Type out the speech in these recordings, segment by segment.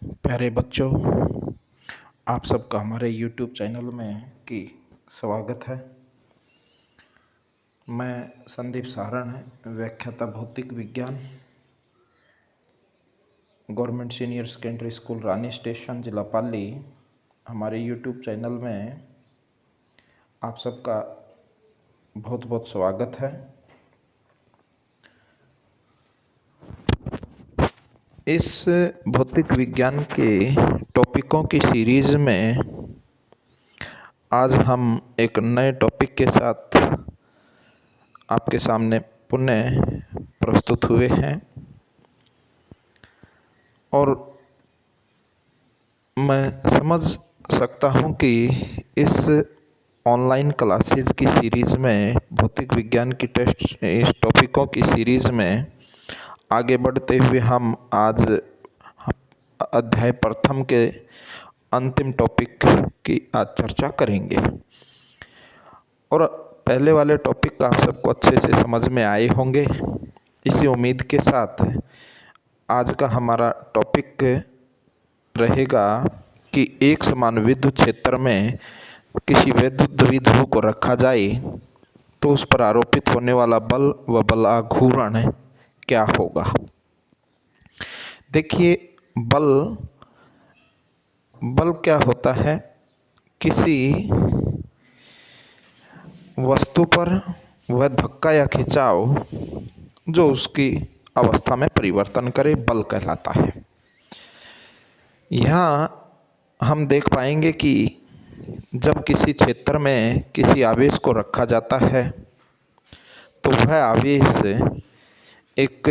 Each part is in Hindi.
प्यारे बच्चों, आप सबका हमारे YouTube चैनल में की स्वागत है। मैं संदीप सारण है, व्याख्याता भौतिक विज्ञान, गवर्नमेंट सीनियर सेकेंडरी स्कूल रानी स्टेशन, जिला पाली। हमारे YouTube चैनल में आप सबका बहुत बहुत स्वागत है। इस भौतिक विज्ञान के टॉपिकों की सीरीज़ में आज हम एक नए टॉपिक के साथ आपके सामने पुनः प्रस्तुत हुए हैं और मैं समझ सकता हूं कि इस ऑनलाइन क्लासेस की सीरीज़ में भौतिक विज्ञान की इस टॉपिकों की सीरीज़ में आगे बढ़ते हुए हम आज अध्याय प्रथम के अंतिम टॉपिक की आज चर्चा करेंगे। और पहले वाले टॉपिक का आप सबको अच्छे से समझ में आए होंगे। इसी उम्मीद के साथ आज का हमारा टॉपिक रहेगा कि एक समान विद्युत क्षेत्र में किसी विद्युत द्विध्रुव को रखा जाए तो उस पर आरोपित होने वाला बल व बलाघूर्ण क्या होगा। देखिए, बल क्या होता है? किसी वस्तु पर वह धक्का या खिंचाव जो उसकी अवस्था में परिवर्तन करे, बल कहलाता है। यहाँ हम देख पाएंगे कि जब किसी क्षेत्र में किसी आवेश को रखा जाता है तो वह आवेश एक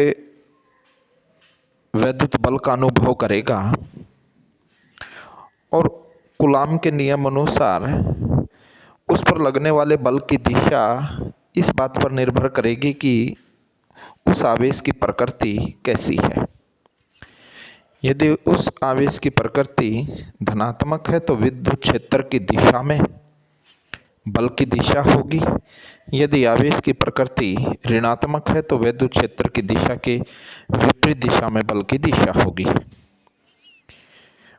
विद्युत बल का अनुभव करेगा और कूलाम के नियम अनुसार उस पर लगने वाले बल की दिशा इस बात पर निर्भर करेगी कि उस आवेश की प्रकृति कैसी है। यदि उस आवेश की प्रकृति धनात्मक है तो विद्युत क्षेत्र की दिशा में बल की दिशा होगी। यदि आवेश की प्रकृति ऋणात्मक है तो विद्युत क्षेत्र की दिशा के विपरीत दिशा में बल की दिशा होगी।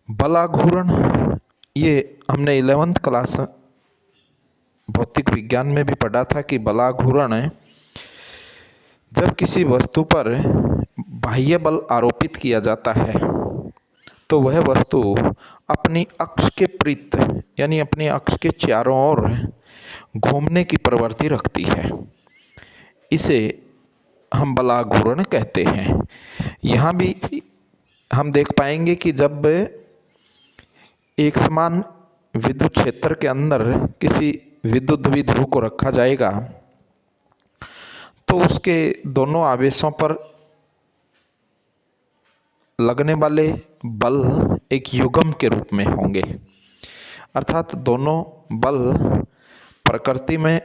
बलाघूर्ण, ये हमने 11th क्लास भौतिक विज्ञान में भी पढ़ा था कि बलाघूर्ण जब किसी वस्तु पर बाह्य बल आरोपित किया जाता है तो वह वस्तु अपनी अक्ष के विपरीत यानी अपनी अक्ष के चारों ओर घूमने की प्रवृत्ति रखती है। इसे हम बलाघूर्ण कहते हैं। यहाँ भी हम देख पाएंगे कि जब एक समान विद्युत क्षेत्र के अंदर किसी विद्युत द्विध्रुव को रखा जाएगा तो उसके दोनों आवेशों पर लगने वाले बल एक युग्म के रूप में होंगे, अर्थात दोनों बल प्रकृति में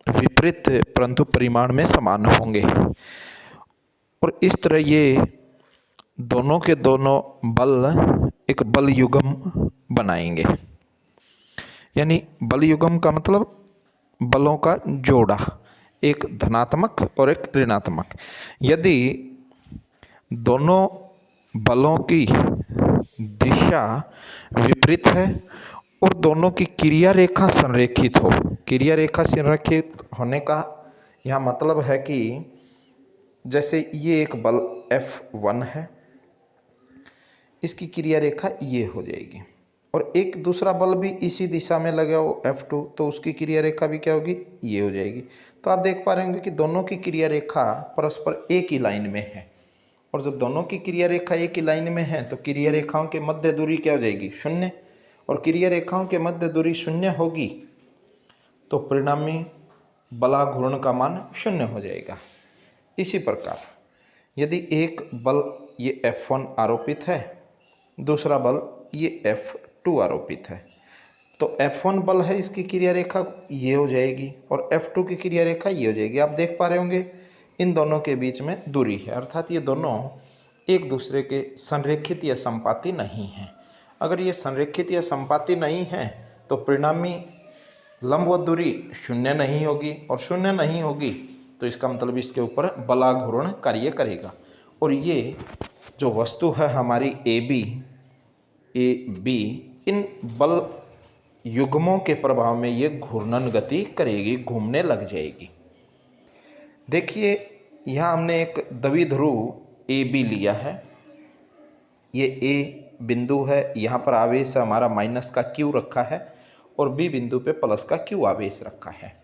विपरीत परंतु परिमाण में समान होंगे और इस तरह ये दोनों के दोनों बल एक बल युग्म बनाएंगे। यानी बल युग्म का मतलब बलों का जोड़ा, एक धनात्मक और एक ऋणात्मक। यदि दोनों बलों की दिशा विपरीत है और दोनों की क्रिया रेखा संरेखित हो, क्रिया रेखा संरेखित होने का यहाँ मतलब है कि जैसे ये एक बल F1 है, इसकी क्रिया रेखा ये हो जाएगी और एक दूसरा बल भी इसी दिशा में लगा हो F2, तो उसकी क्रिया रेखा भी क्या होगी, ये हो जाएगी। तो आप देख पा रहे होंगे कि दोनों की क्रिया रेखा परस्पर एक ही लाइन में है और जब दोनों की क्रिया रेखा एक ही लाइन में है तो क्रिया रेखाओं के मध्य दूरी क्या हो जाएगी, शून्य। और क्रिया रेखाओं के मध्य दूरी शून्य होगी तो परिणामी बलाघूर्ण का मान शून्य हो जाएगा। इसी प्रकार यदि एक बल ये F1 आरोपित है, दूसरा बल ये F2 आरोपित है, तो F1 बल है, इसकी क्रिया रेखा ये हो जाएगी और F2 की क्रिया रेखा ये हो जाएगी। आप देख पा रहे होंगे इन दोनों के बीच में दूरी है, अर्थात ये दोनों एक दूसरे के संरेखित या संपाती नहीं हैं। अगर ये संरेखित या संपाती नहीं है तो परिणामी लंबवत दूरी शून्य नहीं होगी और शून्य नहीं होगी तो इसका मतलब इसके ऊपर बलाघूर्ण कार्य करेगा। और ये जो वस्तु है हमारी AB, ए बी, इन बल युग्मों के प्रभाव में ये घूर्णन गति करेगी, घूमने लग जाएगी। देखिए यहाँ हमने एक द्विध्रुव ए बी लिया है, ये ए बिंदु है, यहाँ पर आवेश हमारा माइनस का क्यू रखा है और बी बिंदु पे प्लस का क्यू आवेश रखा है।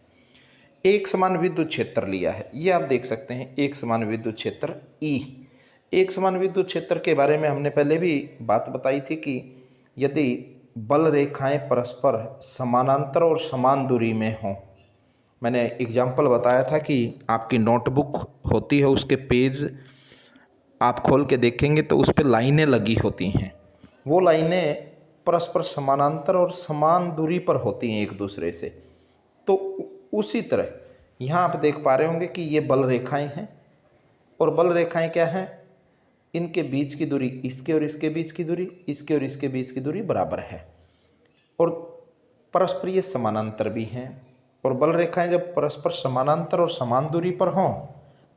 एक समान विद्युत क्षेत्र लिया है, ये आप देख सकते हैं, एक समान विद्युत क्षेत्र ई। एक समान विद्युत क्षेत्र के बारे में हमने पहले भी बात बताई थी कि यदि बल रेखाएं परस्पर समानांतर और समान दूरी में हों, मैंने एग्जाम्पल बताया था कि आपकी नोटबुक होती है, उसके पेज आप खोल के देखेंगे तो उस पर लाइनें लगी होती हैं, वो लाइनें परस्पर समानांतर और समान दूरी पर होती हैं एक दूसरे से। तो उसी तरह यहाँ आप देख पा रहे होंगे कि ये बल रेखाएं हैं, और बल रेखाएं क्या हैं, इनके बीच की दूरी, इसके और इसके बीच की दूरी, इसके और इसके बीच की दूरी बराबर है, और परस्पर ये समानांतर भी हैं। और बल रेखाएं जब परस्पर समानांतर और समान दूरी पर हों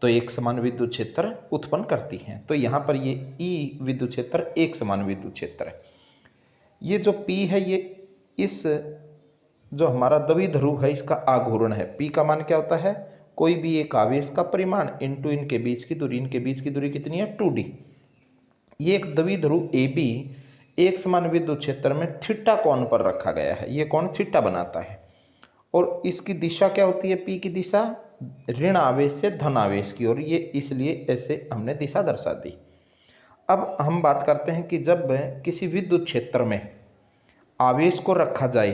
तो एक समान विद्युत क्षेत्र उत्पन्न करती हैं। तो यहाँ पर ये ई विद्युत क्षेत्र एक समान विद्युत क्षेत्र है। ये जो पी है, ये इस जो हमारा द्विध्रुव है इसका आघूर्ण है। पी का मान क्या होता है, कोई भी एक आवेश का परिमाण इंटू इनके बीच की दूरी। इनके बीच की दूरी कितनी है, 2d। ये एक द्विध्रुव ए बी एक समान विद्युत क्षेत्र में थीटा कोण पर रखा गया है, ये कोण थीटा बनाता है, और इसकी दिशा क्या होती है, पी की दिशा ऋण आवेश से धन आवेश की ओर, ये इसलिए ऐसे हमने दिशा दर्शा दी। अब हम बात करते हैं कि जब किसी विद्युत क्षेत्र में आवेश को रखा जाए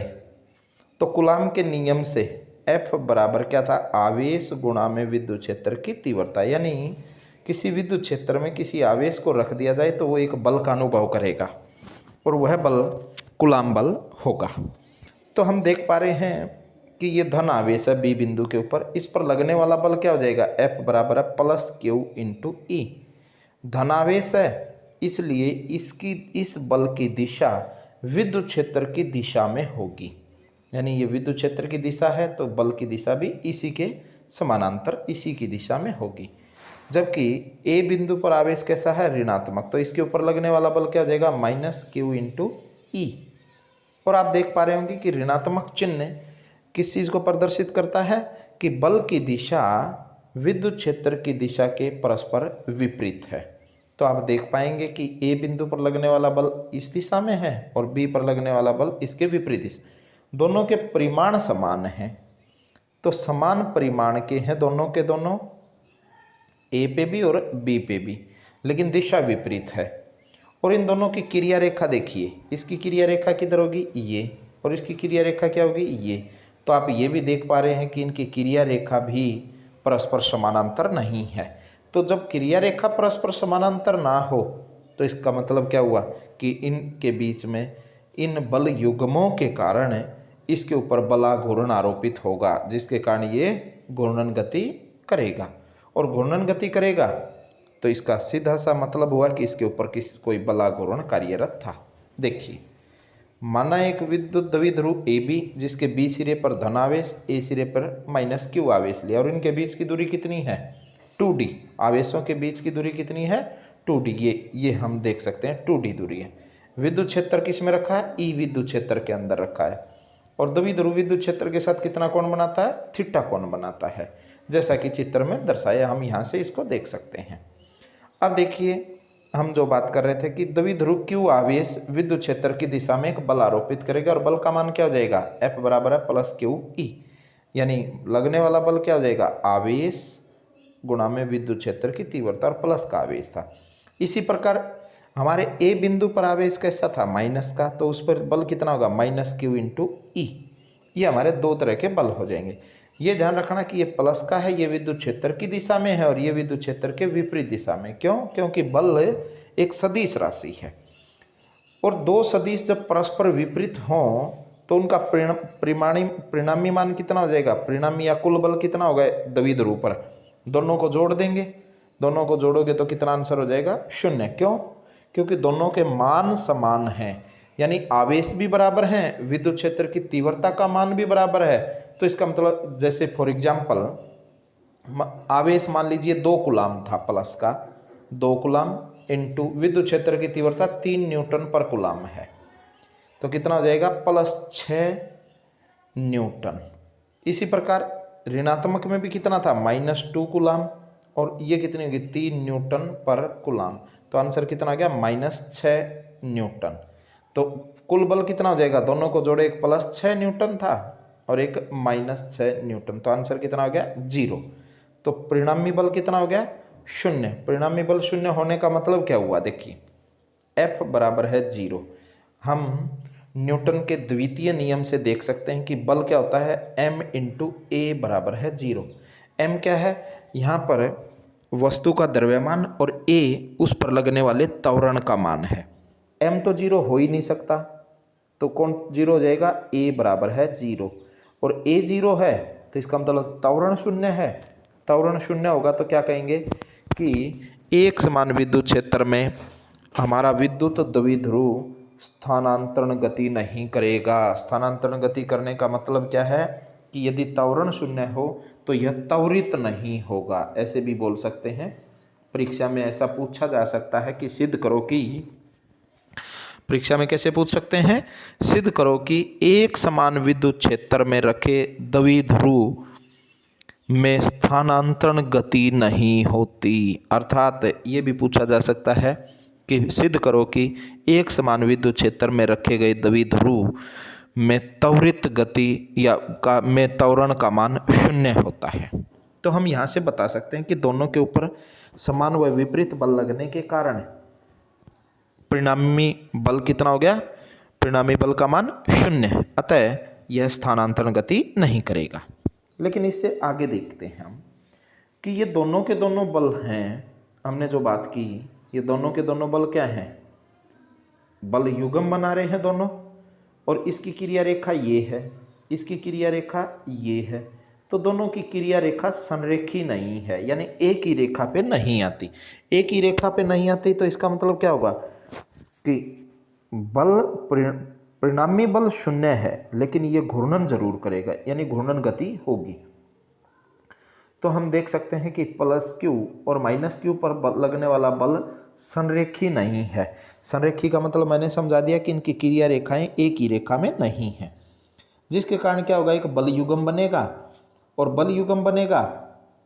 तो कूलाम के नियम से F बराबर क्या था, आवेश गुणा में विद्युत क्षेत्र की तीव्रता। यानी किसी विद्युत क्षेत्र में किसी आवेश को रख दिया जाए तो वो एक बल का अनुभव करेगा, और वह बल कूलाम बल होगा। तो हम देख पा रहे हैं कि ये धन आवेश है बी बिंदु के ऊपर, इस पर लगने वाला बल क्या हो जाएगा, F बराबर है प्लस क्यू इंटू ई। धनावेश है इसलिए इसकी इस बल की दिशा विद्युत क्षेत्र की दिशा में होगी, यानी ये विद्युत क्षेत्र की दिशा है तो बल की दिशा भी इसी के समानांतर इसी की दिशा में होगी। जबकि ए बिंदु पर आवेश कैसा है, ऋणात्मक, तो इसके ऊपर लगने वाला बल क्या हो जाएगा, माइनस क्यू इंटू ई। और आप देख पा रहे होंगे कि ऋणात्मक चिन्ह किस चीज़ को प्रदर्शित करता है कि बल की दिशा विद्युत क्षेत्र की दिशा के परस्पर विपरीत है। तो आप देख पाएंगे कि ए बिंदु पर लगने वाला बल इस दिशा में है और बी पर लगने वाला बल इसके विपरीत दिशा, दोनों के परिमाण समान हैं। तो समान परिमाण के हैं दोनों के दोनों, ए पे भी और बी पे भी, लेकिन दिशा विपरीत है। और इन दोनों की क्रिया रेखा देखिए, इसकी क्रिया रेखा किधर होगी, ये, और इसकी क्रिया रेखा क्या होगी, ये। तो आप ये भी देख पा रहे हैं कि इनकी क्रिया रेखा भी परस्पर समानांतर नहीं है। तो जब क्रिया रेखा परस्पर समानांतर ना हो तो इसका मतलब क्या हुआ कि इनके बीच में इन बल युग्मों के कारण इसके ऊपर बलाघूर्ण आरोपित होगा, जिसके कारण ये घूर्णन गति करेगा। और घूर्णन गति करेगा तो इसका सीधा सा मतलब हुआ कि इसके ऊपर कोई बलाघूर्ण कार्यरत था। देखिए, माना एक विद्युत द्विध्रुव ए बी जिसके बी सिरे पर धनावेश, ए सिरे पर माइनस क्यू आवेश लिया, और इनके बीच की दूरी कितनी है, 2d। आवेशों के बीच की दूरी कितनी है, 2d। ये हम देख सकते हैं 2d दूरी है। विद्युत क्षेत्र किस में रखा है, ई विद्युत क्षेत्र के अंदर रखा है, और द्विध्रुव विद्युत क्षेत्र के साथ कितना कोण बनाता है, थीटा कोण बनाता है, जैसा कि चित्र में दर्शाया। हम यहाँ से इसको देख सकते हैं। अब देखिए, हम जो बात कर रहे थे कि द्विध्रुव क्यू आवेश विद्युत क्षेत्र की दिशा में एक बल आरोपित करेगा, और बल का मान क्या हो जाएगा, F बराबर है प्लस क्यू ई। यानी लगने वाला बल क्या हो जाएगा, आवेश गुणा में विद्युत क्षेत्र की तीव्रता, और प्लस का आवेश था। इसी प्रकार हमारे ए बिंदु पर आवेश कैसा था, माइनस का, तो उस पर बल कितना होगा, माइनस क्यू इंटू ई। ये हमारे दो तरह के बल हो जाएंगे। ये ध्यान रखना कि ये प्लस का है, ये विद्युत क्षेत्र की दिशा में है, और ये विद्युत क्षेत्र के विपरीत दिशा में। क्यों, क्योंकि बल एक सदिश राशि है, और दो सदिश जब परस्पर विपरीत हों तो उनका परिणामी मान कितना हो जाएगा, परिणामी या कुल बल कितना होगा द्विध्रुव पर। दोनों को जोड़ देंगे, दोनों को जोड़ोगे तो कितना आंसर हो जाएगा, 0। क्यों, क्योंकि दोनों के मान समान हैं, यानी आवेश भी बराबर हैं, विद्युत क्षेत्र की तीव्रता का मान भी बराबर है। तो इसका मतलब जैसे फॉर एग्जाम्पल आवेश मान लीजिए 2 कूलाम था, प्लस का 2 कूलाम, इंटू विद्युत क्षेत्र की तीव्रता 3 न्यूटन पर कूलाम है, तो कितना हो जाएगा +6 न्यूटन। इसी प्रकार ऋणात्मक में भी कितना था -2 कूलाम, और ये कितनी होगी 3 न्यूटन पर कूलाम, तो आंसर कितना आ गया -6 न्यूटन। तो कुल बल कितना हो जाएगा, दोनों को जोड़े एक +6 न्यूटन था और एक -6 न्यूटन, तो आंसर कितना हो गया 0। तो परिणामी बल कितना हो गया 0। परिणामी बल 0 होने का मतलब क्या हुआ, देखिए F बराबर है 0। हम न्यूटन के द्वितीय नियम से देख सकते हैं कि बल क्या होता है M × A बराबर है 0। M क्या है, यहाँ पर वस्तु का द्रव्यमान और A उस पर लगने वाले त्वरण का मान है। M तो 0 हो ही नहीं सकता, तो कौन 0 हो जाएगा, A बराबर है 0, और A 0 है तो इसका मतलब त्वरण 0 है। त्वरण 0 होगा तो क्या कहेंगे कि एक समान विद्युत क्षेत्र में हमारा विद्युत द्विध्रुव स्थानांतरण गति नहीं करेगा। स्थानांतरण गति करने का मतलब क्या है कि यदि त्वरण 0 हो तो यह त्वरित नहीं होगा, ऐसे भी बोल सकते हैं। परीक्षा में ऐसा पूछा जा सकता है कि सिद्ध करो कि, परीक्षा में कैसे पूछ सकते हैं, सिद्ध करो कि एक समान विद्युत क्षेत्र में रखे द्विध्रुव में स्थानांतरण गति नहीं होती। अर्थात ये भी पूछा जा सकता है कि सिद्ध करो कि एक समान विद्युत क्षेत्र में रखे गए द्विध्रुव में त्वरित गति में त्वरण का मान 0 होता है। तो हम यहाँ से बता सकते हैं कि दोनों के ऊपर समान व विपरीत बल लगने के कारण परिणामी बल कितना हो गया, परिणामी बल का मान 0, अतः यह स्थानांतरण गति नहीं करेगा। लेकिन इससे आगे देखते हैं हम कि ये दोनों के दोनों बल हैं, हमने जो बात की ये दोनों के दोनों बल क्या हैं, बल युग्म बना रहे हैं दोनों, और इसकी क्रिया रेखा ये है, इसकी क्रिया रेखा ये है, तो दोनों की क्रिया रेखा संरेखी नहीं है, यानी एक ही रेखा पे नहीं आती। एक ही रेखा पे नहीं आती तो इसका मतलब क्या होगा कि बल परिणामी बल 0 है लेकिन ये घूर्णन जरूर करेगा, यानी घूर्णन गति होगी। तो हम देख सकते हैं कि +Q और -Q पर लगने वाला बल संरेखी नहीं है। संरेखी का मतलब मैंने समझा दिया कि इनकी क्रिया रेखाएं एक ही रेखा में नहीं है, जिसके कारण क्या होगा, एक बल युग्म बनेगा, और बल युग्म बनेगा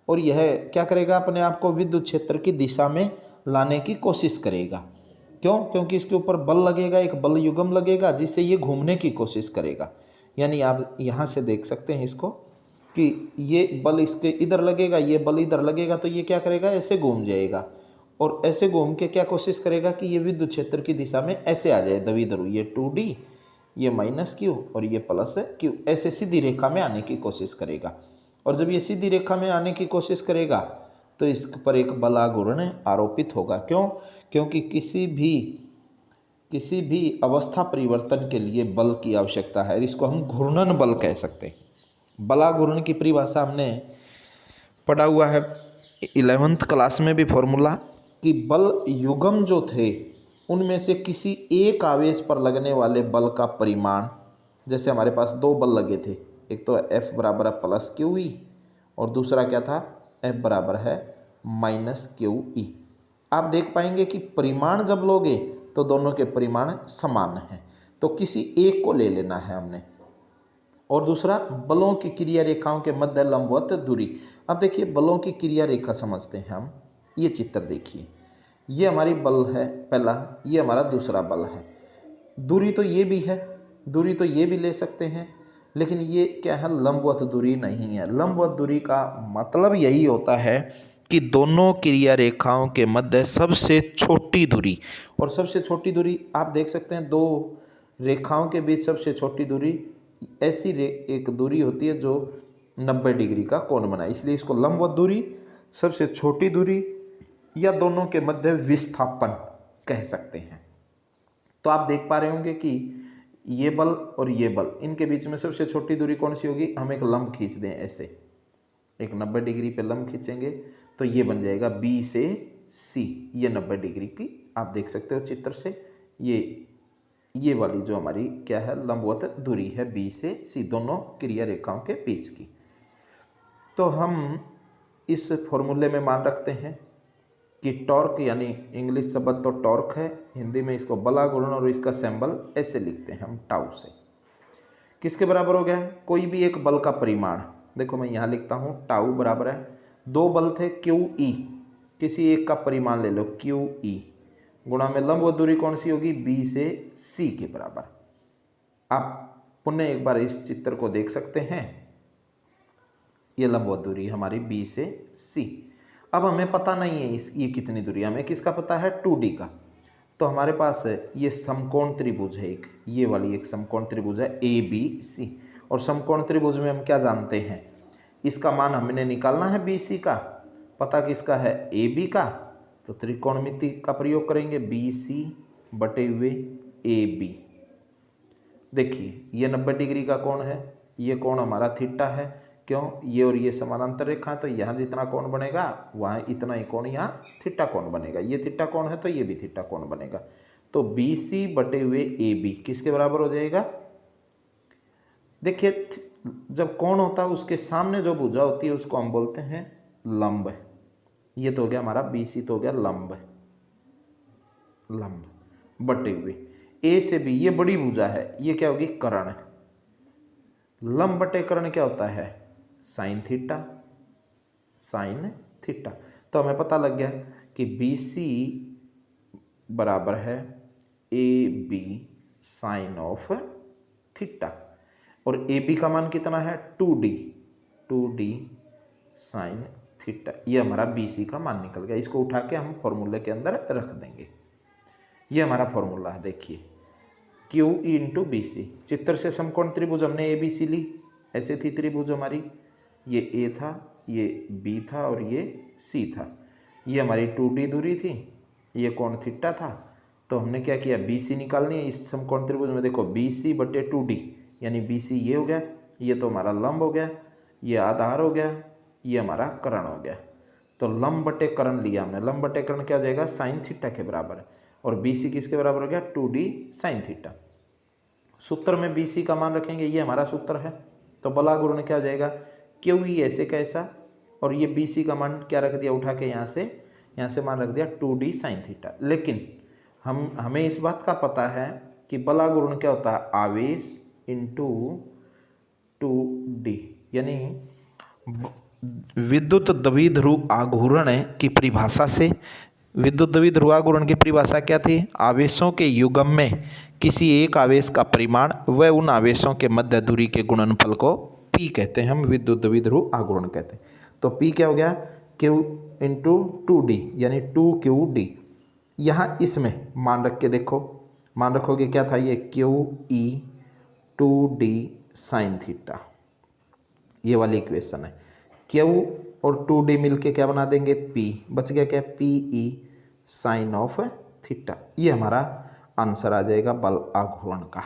और यह क्या करेगा, अपने आप को विद्युत क्षेत्र की दिशा में लाने की कोशिश करेगा। क्यों, क्योंकि इसके ऊपर बल लगेगा, एक बल युग्म लगेगा जिससे ये घूमने की कोशिश करेगा। यानी आप यहाँ से देख सकते हैं इसको कि ये बल इसके इधर लगेगा, ये बल इधर लगेगा, तो ये क्या करेगा, ऐसे घूम जाएगा, और ऐसे घूम के क्या कोशिश करेगा कि ये विद्युत क्षेत्र की दिशा में ऐसे आ जाए द्विध्रुव, ये 2D, ये -Q और ये +Q, ऐसे सीधी रेखा में आने की कोशिश करेगा। और जब ये सीधी रेखा में आने की कोशिश करेगा तो इस पर एक बलाघूर्ण आरोपित होगा। क्यों, क्योंकि किसी भी अवस्था परिवर्तन के लिए बल की आवश्यकता है, इसको हम घूर्णन बल कह सकते हैं। बलाघूर्ण की परिभाषा हमने पढ़ा हुआ है 11th क्लास में भी फॉर्मूला, कि बल युग्म जो थे उनमें से किसी एक आवेश पर लगने वाले बल का परिमाण, जैसे हमारे पास 2 बल लगे थे, एक तो F बराबर है +QE और दूसरा क्या था, F बराबर है -QE। आप देख पाएंगे कि परिमाण जब लोगे तो दोनों के परिमाण समान हैं, तो किसी एक को ले लेना है हमने। और दूसरा, बलों की क्रिया रेखाओं के मध्य लंबवत दूरी। अब देखिए बलों की क्रिया रेखा समझते हैं हम। ये चित्र देखिए, ये हमारी बल है पहला, ये हमारा दूसरा बल है। दूरी तो ये भी है, दूरी तो ये भी ले सकते हैं, लेकिन ये क्या है, लंबवत दूरी नहीं है। लंबवत दूरी का मतलब यही होता है कि दोनों क्रिया रेखाओं के मध्य सबसे छोटी दूरी, और सबसे छोटी दूरी आप देख सकते हैं, 2 रेखाओं के बीच सबसे छोटी दूरी ऐसी एक दूरी होती है जो 90 डिग्री का कोण बनाए, इसलिए इसको लंबवत दूरी, सबसे छोटी दूरी या दोनों के मध्य विस्थापन कह सकते हैं। तो आप देख पा रहे होंगे कि ये बल और ये बल, इनके बीच में सबसे छोटी दूरी कौन सी होगी, हम एक लंब खींच दें, ऐसे एक 90 डिग्री पे लंब खींचेंगे तो ये बन जाएगा B से C, ये 90 डिग्री की आप देख सकते हो चित्र से। ये वाली जो हमारी क्या है, लंबवत दूरी है B से C, दोनों क्रिया रेखाओं के बीच की। तो हम इस फॉर्मूले में मान रखते हैं कि टॉर्क यानी इंग्लिश शब्द तो टॉर्क है, हिंदी में इसको बला गुणन और इसका सिंबल ऐसे लिखते हैं हम टाउ से। किसके बराबर हो गया? कोई भी एक बल का परिमाण, देखो मैं यहाँ लिखता हूँ टाउ बराबर है, दो बल थे क्यू ई, किसी एक का परिमाण ले लो क्यू ई, गुणा में लंबवत दूरी कौन सी होगी? बी से सी के बराबर। आप पुनः एक बार इस चित्र को देख सकते हैं, ये लंबवत दूरी हमारी बी से सी। अब हमें पता नहीं है ये कितनी दूरी, हमें किसका पता है? 2D का। तो हमारे पास ये समकोण त्रिभुज है एक, ये वाली एक समकोण त्रिभुज है ABC, और समकोण त्रिभुज में हम क्या जानते हैं? इसका मान हमने निकालना है BC का, पता किसका है? AB का। तो त्रिकोणमिति का प्रयोग करेंगे, BC बटे हुए AB। देखिए ये 90 डिग्री का कोण है, ये कोण हमारा थीटा है, क्यों? ये और ये समानांतर रेखा है, तो यहाँ जितना कोण बनेगा वहाँ इतना ही कोण यहाँ थीटा कोण बनेगा। ये थीटा कोण है तो ये भी थीटा कोण बनेगा। तो BC बटे हुए AB किसके बराबर हो जाएगा? देखिए जब कोण होता है उसके सामने जो भुजा होती है उसको हम बोलते हैं लंब। ये तो हो गया हमारा BC, तो हो गया लंब, लंब बटे हुए A से B, ये बड़ी भुजा है, ये क्या होगी? कर्ण। लंब बटे कर्ण क्या होता है? Sine theta, sine theta. तो हमें पता लग गया कि BC बराबर है AB साइन ऑफ थीटा, और AB का मान कितना है? 2D sine theta. ये हमारा BC का मान निकल गया। इसको उठा के हम फॉर्मूले के अंदर रख देंगे। ये हमारा फॉर्मूला है, देखिए QE इंटू BC। चित्र से समकोण त्रिभुज हमने ABC ली, ऐसे थी त्रिभुज हमारी, ये A था, ये B था और ये C था। ये हमारी 2D दूरी थी, ये कोण थीटा था। तो हमने क्या किया? BC निकालनी है इस समकोण त्रिभुज में। देखो BC बटे 2D, यानी BC ये हो गया, ये तो हमारा लंब हो गया, ये आधार हो गया, ये हमारा कर्ण हो गया। तो लंब बटे कर्ण लिया हमने, लंब बटे कर्ण क्या हो जाएगा? साइन थीटा के बराबर है, और BC किसके बराबर हो गया? 2D sine theta. सूत्र में BC का मान रखेंगे, ये हमारा सूत्र है। तो बला गुणन क्या हो जाएगा? QE ऐसे कैसा, और ये BC का मान क्या रख दिया? उठा के यहाँ से मान रख दिया 2D साइन थीटा। लेकिन हमें इस बात का पता है कि बला गुणन क्या होता है? आवेश इंटू 2D, यानी विद्युत द्विध्रुव आघूर्ण की परिभाषा से, विद्युत द्विध्रुव आघूर्ण की परिभाषा क्या थी? आवेशों के युग्म में किसी एक आवेश का परिमाण व उन आवेशों के मध्य दूरी के गुणनफल को P कहते हैं, हम विद्युत द्विध्रुव आघूर्ण कहते हैं। तो P क्या हो गया? Q इंटू 2D, यानी 2QD। यहाँ इसमें मान रख के देखो, मान रखोगे क्या था? ये QE 2D साइन थीटा, ये वाली इक्वेशन है। Q और 2D मिलके क्या बना देंगे? P। बच गया क्या? PE sine of theta. ये हमारा आंसर आ जाएगा बल आघूर्ण का।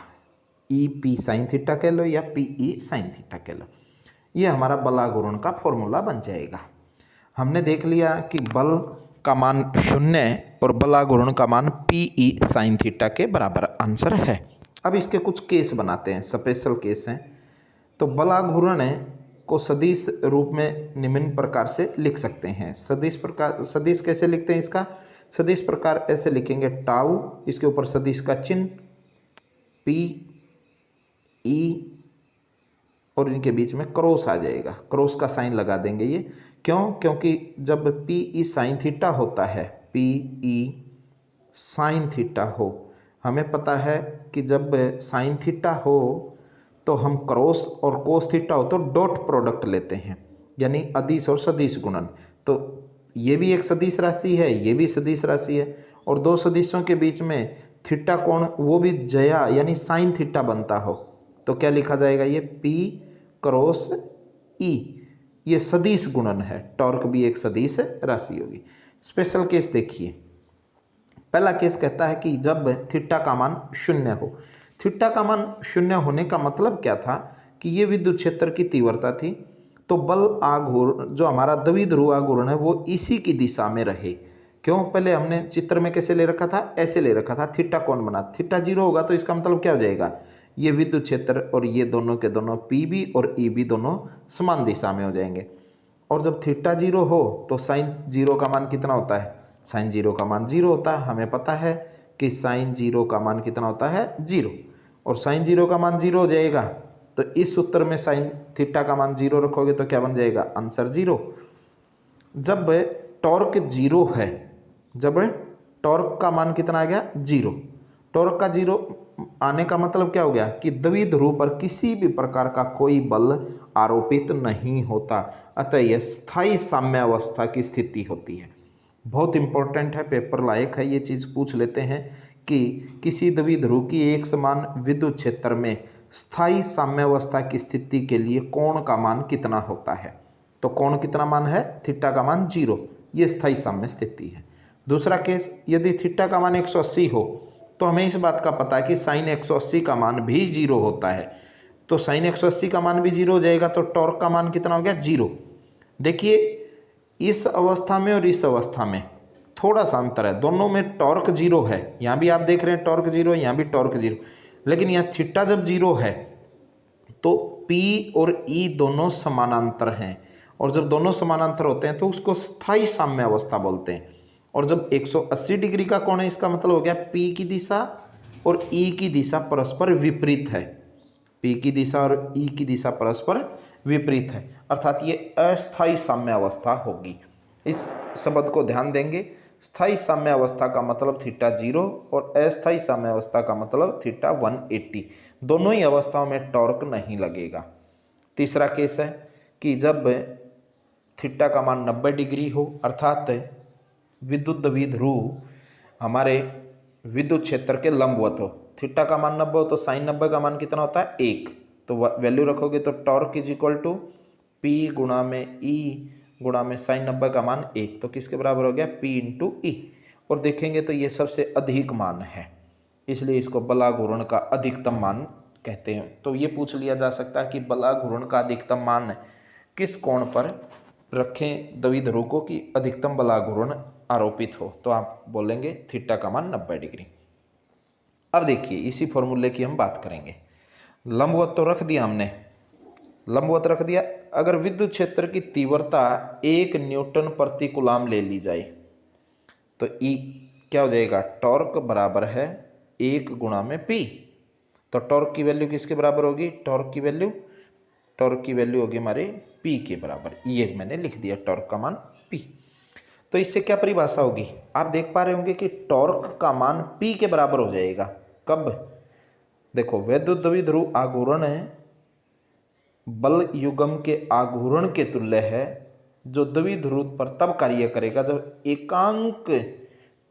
EP साइन थीटा कह लो या PE साइन थीटा कह लो, ये हमारा बल आघूर्ण का फॉर्मूला बन जाएगा। हमने देख लिया कि बल का मान 0 और बल आघूर्ण का मान PE साइन थीटा के बराबर आंसर है। अब इसके कुछ केस बनाते हैं, स्पेशल केस हैं। तो बल आघूर्ण को सदिश रूप में निम्न प्रकार से लिख सकते हैं। सदिश कैसे लिखते हैं? इसका सदिश प्रकार ऐसे लिखेंगे, टाउ, इसके ऊपर सदिश का चिन्ह PE, और इनके बीच में क्रॉस आ जाएगा, क्रॉस का साइन लगा देंगे। ये क्यों? क्योंकि जब PE साइन थीटा होता है, PE साइन थीटा हो, हमें पता है कि जब साइन थीटा हो तो हम क्रॉस, और कोस थीटा हो तो डॉट प्रोडक्ट लेते हैं, यानी अदिश और सदिश गुणन। तो ये भी एक सदिश राशि है, ये भी सदिश राशि है, और दो सदिशों के बीच में थीटा कोण वो भी जया यानी साइन थीटा बनता हो तो क्या लिखा जाएगा? ये P क्रॉस E, ये सदिश गुणन है। टॉर्क भी एक सदिश राशि होगी। स्पेशल केस देखिए, पहला केस कहता है कि जब थीटा का मान 0 हो। थीटा का मान 0 होने का मतलब क्या था? कि ये विद्युत क्षेत्र की तीव्रता थी, तो बल आघूर्ण जो हमारा द्विध्रुव आघूर्ण है वो इसी की दिशा में रहे। क्यों? पहले हमने चित्र में कैसे ले रखा था? ऐसे ले रखा था, थीटा कोण बना, थीटा 0 होगा तो इसका मतलब क्या हो जाएगा? ये विद्युत क्षेत्र और ये दोनों के दोनों PB और EB दोनों समान दिशा में हो जाएंगे। और जब थीटा 0 हो तो साइन 0 का मान कितना होता है? साइन जीरो का मान जीरो होता है। हमें पता है कि साइन जीरो का मान कितना होता है, जीरो, और साइन जीरो का मान जीरो हो जाएगा तो इस सूत्र में साइन थीटा का मान जीरो रखोगे तो क्या बन जाएगा, आंसर जीरो। जब टॉर्क जीरो है, जब टॉर्क का मान कितना आ गया, जीरो, टॉर्क का जीरो आने का मतलब क्या हो गया कि द्विध्रुव पर किसी भी प्रकार का कोई बल आरोपित नहीं होता, अतः यह स्थायी साम्यावस्था की स्थिति होती है। बहुत इंपॉर्टेंट है, पेपर लायक है, ये चीज़ पूछ लेते हैं कि किसी द्विध्रुव की एक समान विद्युत क्षेत्र में स्थायी साम्यावस्था की स्थिति के लिए कोण का मान कितना होता है। तो कोण कितना मान है, थीटा का मान जीरो, ये स्थायी साम्य स्थिति है। दूसरा केस, यदि थीटा का मान 180 हो तो हमें इस बात का पता है कि साइन 180 का मान भी जीरो होता है, तो साइन 180 का मान भी जीरो हो जाएगा तो टॉर्क का मान कितना हो गया, जीरो। देखिए इस अवस्था में और इस अवस्था में थोड़ा सा अंतर है, दोनों में टॉर्क जीरो है, यहाँ भी आप देख रहे हैं टॉर्क जीरो, यहाँ भी टॉर्क जीरो, लेकिन यहाँ थीटा जब जीरो है तो P और E दोनों समानांतर हैं, और जब दोनों समानांतर होते हैं तो उसको स्थायी साम्य अवस्था बोलते हैं। और जब 180 डिग्री का कोण है, इसका मतलब हो गया P की दिशा और E की दिशा परस्पर विपरीत है, P की दिशा और E की दिशा परस्पर विपरीत है, अर्थात ये अस्थायी साम्य अवस्था होगी। इस शब्द को ध्यान देंगे, स्थायी साम्य अवस्था का मतलब थीटा जीरो और अस्थायी साम्य अवस्था का मतलब थीटा 180, दोनों ही अवस्थाओं में टॉर्क नहीं लगेगा। तीसरा केस है कि जब थीटा का मान 90 डिग्री हो, अर्थात विद्युत द्विध्रुव हमारे विद्युत क्षेत्र के लंबवत हो, थीटा का मान 90 हो तो साइन 90 का मान कितना होता है, 1, तो वैल्यू रखोगे तो torque is equal to P गुणा में E गुणा में साइन 90 का मान 1, तो किसके बराबर हो गया, P इंटू E। और देखेंगे तो ये सबसे अधिक मान है, इसलिए इसको बला घूर्ण का अधिकतम मान कहते हैं। तो ये पूछ लिया जा सकता है कि बला घूर्ण का अधिकतम मान किस कोण पर रखें द्विध्रुव को कि अधिकतम बला घूर्ण आरोपित हो, तो आप बोलेंगे थीटा का मान 90 डिग्री। अब देखिए इसी फॉर्मूले की हम बात करेंगे। लंबवत तो रख दिया हमने, लंबवत रख दिया, अगर विद्युत क्षेत्र की तीव्रता 1 न्यूटन प्रति कूलाम ले ली जाए तो ई क्या हो जाएगा, टॉर्क बराबर है 1 गुणा में P। तो टॉर्क की वैल्यू किसके बराबर होगी, टॉर्क की वैल्यू होगी हमारे P के बराबर, ये मैंने लिख दिया टॉर्क का मान P। तो इससे क्या परिभाषा होगी, आप देख पा रहे होंगे कि टॉर्क का मान P के बराबर हो जाएगा, कब, देखो वैद्युत द्विध्रुव आघूर्ण है, बल युग्म के आघूर्ण के तुल्य है, जो द्विध्रुव पर तब कार्य करेगा जब एकांक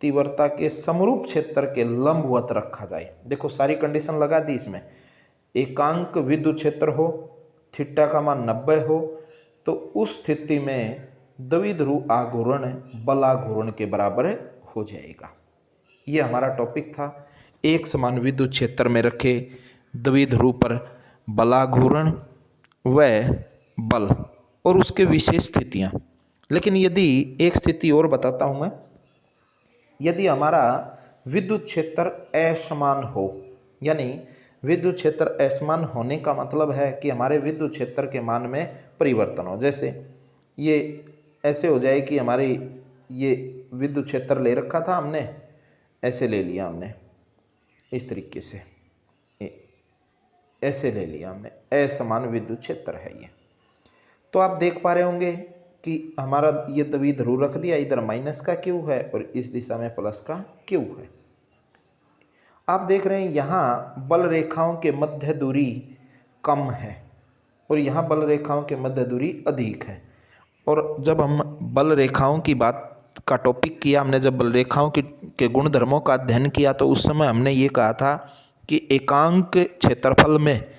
तीव्रता के समरूप क्षेत्र के लंबवत रखा जाए। देखो सारी कंडीशन लगा दी इसमें, एकांक विद्युत क्षेत्र हो, थीटा का मान 90 हो, तो उस स्थिति में द्विध्रुव आघूर्ण बलाघूर्ण के बराबर हो जाएगा। ये हमारा टॉपिक था, एक समान विद्युत क्षेत्र में रखे द्विध्रुव पर बलाघूर्ण व बल और उसके विशेष स्थितियाँ। लेकिन यदि एक स्थिति और बताता हूँ मैं, यदि हमारा विद्युत क्षेत्र असमान हो, यानी विद्युत क्षेत्र असमान होने का मतलब है कि हमारे विद्युत क्षेत्र के मान में परिवर्तन हो, जैसे ये ऐसे हो जाए कि हमारी ये विद्युत क्षेत्र ले रखा था हमने, ऐसे ले लिया हमने, इस तरीके से ऐसे ले लिया हमने, असमान विद्युत क्षेत्र है ये। तो आप देख पा रहे होंगे कि हमारा ये द्विध्रुव रख दिया, इधर माइनस का क्यू है और इस दिशा में प्लस का क्यू है। आप देख रहे हैं यहाँ बल रेखाओं के मध्य दूरी कम है और यहाँ बल रेखाओं के मध्य दूरी अधिक है। और जब हम बल रेखाओं की बात का टॉपिक किया हमने, जब बल रेखाओं के गुणधर्मों का अध्ययन किया तो उस समय हमने ये कहा था कि एकांक क्षेत्रफल में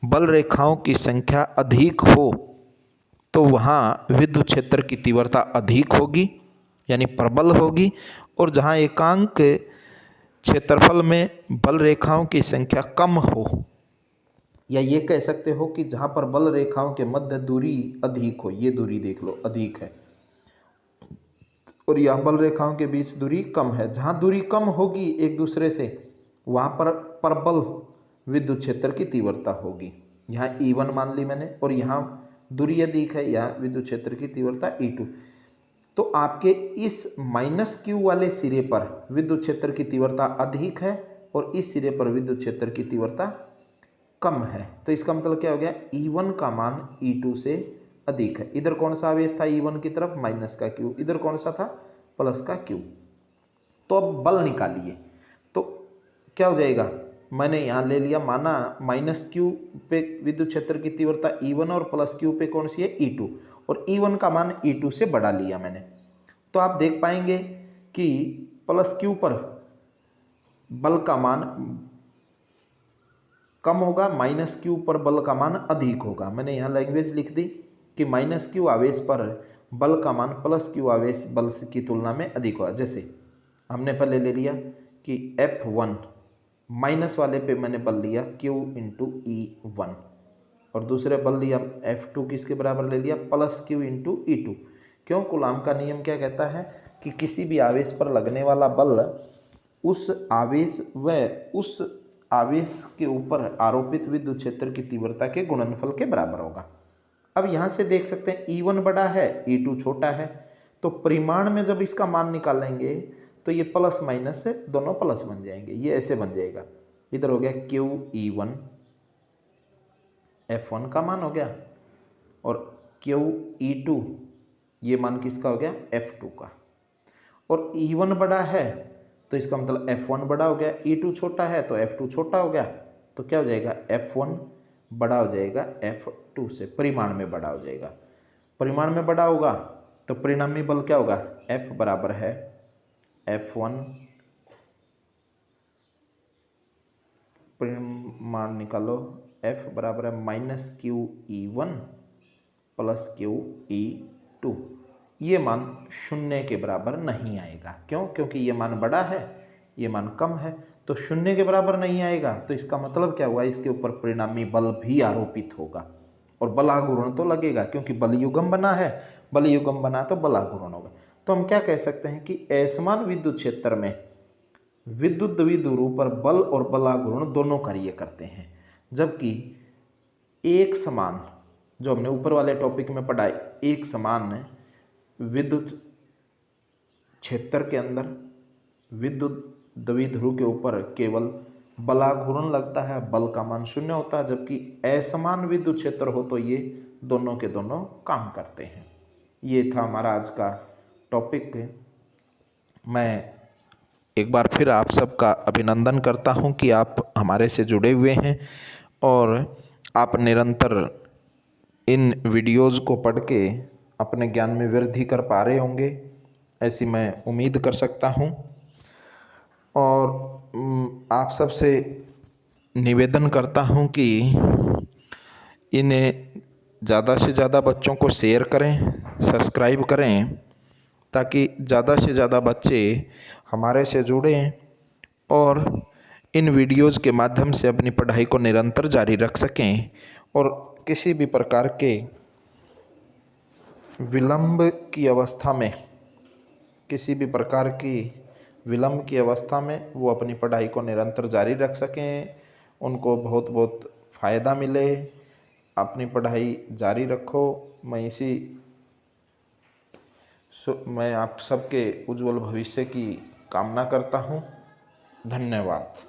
बल रेखाओं की संख्या अधिक हो तो वहाँ विद्युत क्षेत्र की तीव्रता अधिक होगी, यानी प्रबल होगी, और जहाँ एकांक क्षेत्रफल में बल रेखाओं की संख्या कम हो, या ये कह सकते हो कि जहाँ पर बल रेखाओं के मध्य दूरी अधिक हो, ये दूरी देख लो अधिक है, और यहाँ बल रेखाओं के बीच दूरी कम है, जहाँ दूरी कम होगी एक दूसरे से वहाँ पर प्रबल विद्युत क्षेत्र की तीव्रता होगी। यहाँ E1 मान ली मैंने, और यहाँ दूरी अधिक है, यहाँ विद्युत क्षेत्र की तीव्रता E2। तो आपके इस माइनस क्यू वाले सिरे पर विद्युत क्षेत्र की तीव्रता अधिक है और इस सिरे पर विद्युत क्षेत्र की तीव्रता कम है। तो इसका मतलब क्या हो गया, E1 का मान E2 से अधिक है। इधर कौन सा आवेश था E1 की तरफ, माइनस का Q, इधर कौन सा था, प्लस का Q। तो अब बल निकालिए, तो क्या हो जाएगा, मैंने यहाँ ले लिया, माना माइनस Q पे विद्युत क्षेत्र की तीव्रता E1 और प्लस Q पे कौन सी है, E2, और E1 का मान E2 से बढ़ा लिया मैंने। तो आप देख पाएंगे कि प्लस Q पर बल का मान कम होगा, माइनस Q पर बल का मान अधिक होगा। मैंने यहाँ लैंग्वेज लिख दी कि माइनस Q आवेश पर बल का मान प्लस Q आवेश बल की तुलना में अधिक होगा। जैसे हमने पहले ले लिया कि F1 माइनस वाले पे मैंने बल लिया Q इंटू E1, और दूसरे बल लिया F2 किसके बराबर ले लिया, प्लस Q इंटू E2। क्यों, कूलाम का नियम क्या कहता है कि किसी भी आवेश पर लगने वाला बल उस आवेश के ऊपर आरोपित विद्युत क्षेत्र की तीव्रता के गुणनफल के बराबर होगा। अब यहाँ से देख सकते हैं E1 बड़ा है, E2 छोटा है, तो परिमाण में जब इसका मान निकालेंगे तो ये प्लस माइनस से दोनों प्लस बन जाएंगे, ये ऐसे बन जाएगा। इधर हो गया QE1 F1 का मान हो गया, और QE2 ये मान किसका हो गया, F2 का। और E1 बड़ा है तो इसका मतलब F1 बड़ा हो गया, E2 छोटा है तो F2 छोटा हो गया। तो क्या हो जाएगा, F1 बड़ा हो जाएगा F2 से, परिमाण में बड़ा हो जाएगा। परिमाण में बड़ा होगा तो परिणामी बल क्या होगा, F बराबर है F1, परिमाण निकालो, F बराबर है माइनस QE1 प्लस QE2। ये मान शून्य के बराबर नहीं आएगा। क्यों, क्योंकि ये मान बड़ा है, ये मान कम है, तो शून्य के बराबर नहीं आएगा। तो इसका मतलब क्या हुआ, इसके ऊपर परिणामी बल भी आरोपित होगा, और बलाघूर्ण तो लगेगा, क्योंकि बल युग्म बना है, बल युग्म बना तो बलाघूर्ण होगा। तो हम क्या कह सकते हैं कि असमान विद्युत क्षेत्र में विद्युत द्विध्रुव पर बल और बलाघूर्ण दोनों कार्य करते हैं, जबकि एक समान, जो हमने ऊपर वाले टॉपिक में पढ़ा, एक समान विद्युत क्षेत्र के अंदर विद्युत द्विध्रुव के ऊपर केवल बलाघूर्ण लगता है, बल का मान शून्य होता है, जबकि असमान विद्युत क्षेत्र हो तो ये दोनों के दोनों काम करते हैं। ये था हमारा आज का टॉपिक। मैं एक बार फिर आप सबका अभिनंदन करता हूं कि आप हमारे से जुड़े हुए हैं और आप निरंतर इन वीडियोज़ को पढ़ के अपने ज्ञान में वृद्धि कर पा रहे होंगे, ऐसी मैं उम्मीद कर सकता हूं। और आप सबसे निवेदन करता हूं कि इन्हें ज़्यादा से ज़्यादा बच्चों को शेयर करें, सब्सक्राइब करें, ताकि ज़्यादा से ज़्यादा बच्चे हमारे से जुड़ें और इन वीडियोज़ के माध्यम से अपनी पढ़ाई को निरंतर जारी रख सकें, और किसी भी प्रकार के विलंब की अवस्था में, किसी भी प्रकार की विलंब की अवस्था में वो अपनी पढ़ाई को निरंतर जारी रख सकें, उनको बहुत बहुत फ़ायदा मिले। अपनी पढ़ाई जारी रखो। मैं आप सबके उज्जवल भविष्य की कामना करता हूँ। धन्यवाद।